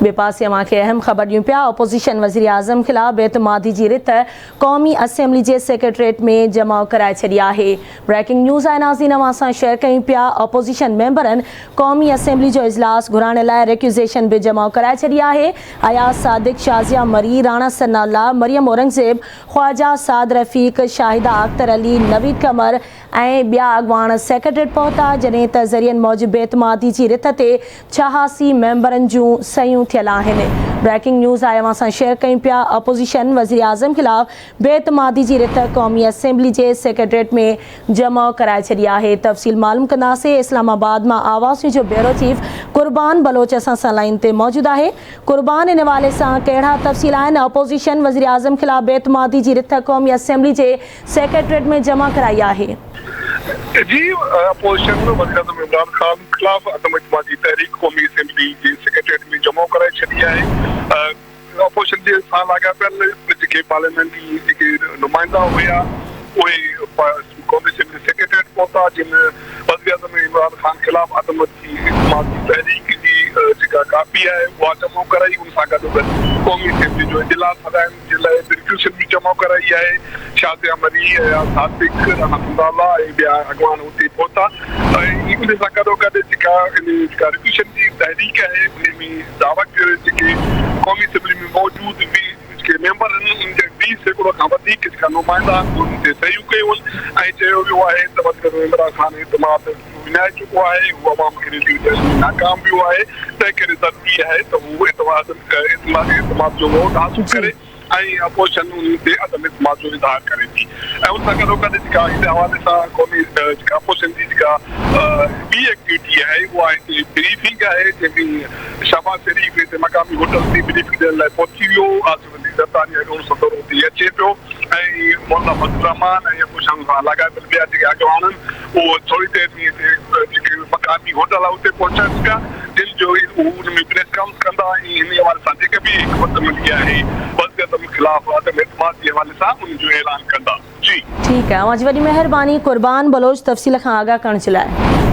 बे पासे मांखे अहम ख़बर ॾियूं पिया। अपोज़िशन वज़ीर आज़म ख़िलाफ़ बेतमादी जी रिथ क़ौमी असेंबली जे सेक्रेटरीट में जमा कराए छॾी आहे। ब्रेकिंग न्यूज़ आहे नाज़रीन, अवां सां शेयर कयूं पिया। अपोज़िशन मेंबरनि क़ौमी असेंबली जो इजलास घुराइण लाइ रिक्यूज़ेशन बि जमा कराए छॾी आहे। अयाज़ सादिक, शाज़िया मरी, राणा सनाउल्लाह, मरियम औरंगज़ेब, ख्वाजा साद रफ़ीक, शाहिदा अख्तर अली, नवीद कमर ऐं ॿिया अॻवान सेक्रेटरीट पहुता, जॾहिं त ज़रियनि मौजूदु बेतमादी जी रिथ ते 86 मेंबरनि जूं सयूं थियल आहिनि। ब्रेकिंग न्यूज़ आहे, अवां सां शेयर कयूं पिया। अपोज़िशन वज़ीर आज़म ख़िलाफ़ बेतमादी जी रिथ क़ौमी असेंबली जे सेक्रेटरीट में जमा कराए छॾी आहे। तफ़सील मालूम कंदासीं। इस्लामाबाद मां आवाज़ जो ब्यूरो चीफ क़ुर्बान बलोच असां सां लाइन ते मौजूदु आहे। क़ुर्बान, इन हवाले सां कहिड़ा तफ़सील आहिनि? अपोज़िशन वज़ीर आज़म ख़िलाफ़ बेतमादी जी रिथ क़ौमी असेंबली जे सेक्रेटरीट में जमा कराई आहे। जी, अपोज़िशन वज़ीर आज़म इमरान ख़ान ख़िलाफ़ अदम इत्मीदी तहरीक क़ौमी असेंबली जे सेक्रेटरीट में जमा कराए छॾी आहे। अपोज़िशन जे सां लाॻापियल जेके पार्लियामेंट्री जेके नुमाइंदा हुया उहे क़ौमी असेंबली सेक्रेटरीट पहुता, जिन वज़ीर आज़म इमरान ख़ान ख़िलाफ़ अदम इत्मीदी तहरीक जी जेका कापी आहे उहा जमा कराई। उन सां गॾु क़ौमी असेंबली जो इजलास हलाइण जे लाइ रिक्यूज़ेशन बि जमा कराई आहे। शाज़िया मरी, सादिक, राणा सनाउल्लाह ऐं ॿिया अॻवान हुते पहुता। ऐं उन सां गॾोगॾु जेका रिक्यूज़ेशन जी तहरीक आहे उन में दावा कयो जेके क़ौमी असेंबली में मौजूदु जेके मेंबर आहिनि उन जे 20% खां वधीक जेका नुमाइंदा उन ते सयूं कयूं ऐं चयो वियो आहे त वज़ीर आज़म इमरान ख़ान इतमाद विञाए चुको आहे, उहो अवाम खे नाकाम वियो आहे। तंहिं करे ज़रूरी आहे त उहो इतमाद जो वोट हासिल करे ऐं अपोज़िशन उन ते अदम इत्मीद जो इज़हार करे थी। ऐं उन सां गॾोगॾु जेका इन हवाले सां क़ौमी जेका अपोज़िशन जी जेका ॿी एक्टिविटी आहे उहा हिते ब्रीफिंग आहे, जंहिंमें शहबाज़ शरीफ़ हिते मक़ामी होटल ते ब्रीफिंग ॾियण लाइ पहुची वियो। आसिफ अली ज़रदारी अॻूणो सदर हुते अचे पियो ऐं मौलाना फज़लुर रहमान ऐं अपोज़िशन सां लाॻापियल ॿिया जेके अॻवान आहिनि उहो थोरी देरि में जेके मक़ामी होटल आहे उते पहुचनि पिया, जिन जो उन में प्रेस कॉन्फ्रेंस कंदा ऐं हिन हवाले सां जेके बि हिकमत मिली आहे वज़ीर आज़म ख़िलाफ़ अदम इत्मीद जे हवाले सां उन जो ऐलान कंदा। जी ठीकु आहे, तव्हांजी वॾी महिरबानी क़ुर्बान बलोच तफ़सील खां आगाह करण जे लाइ।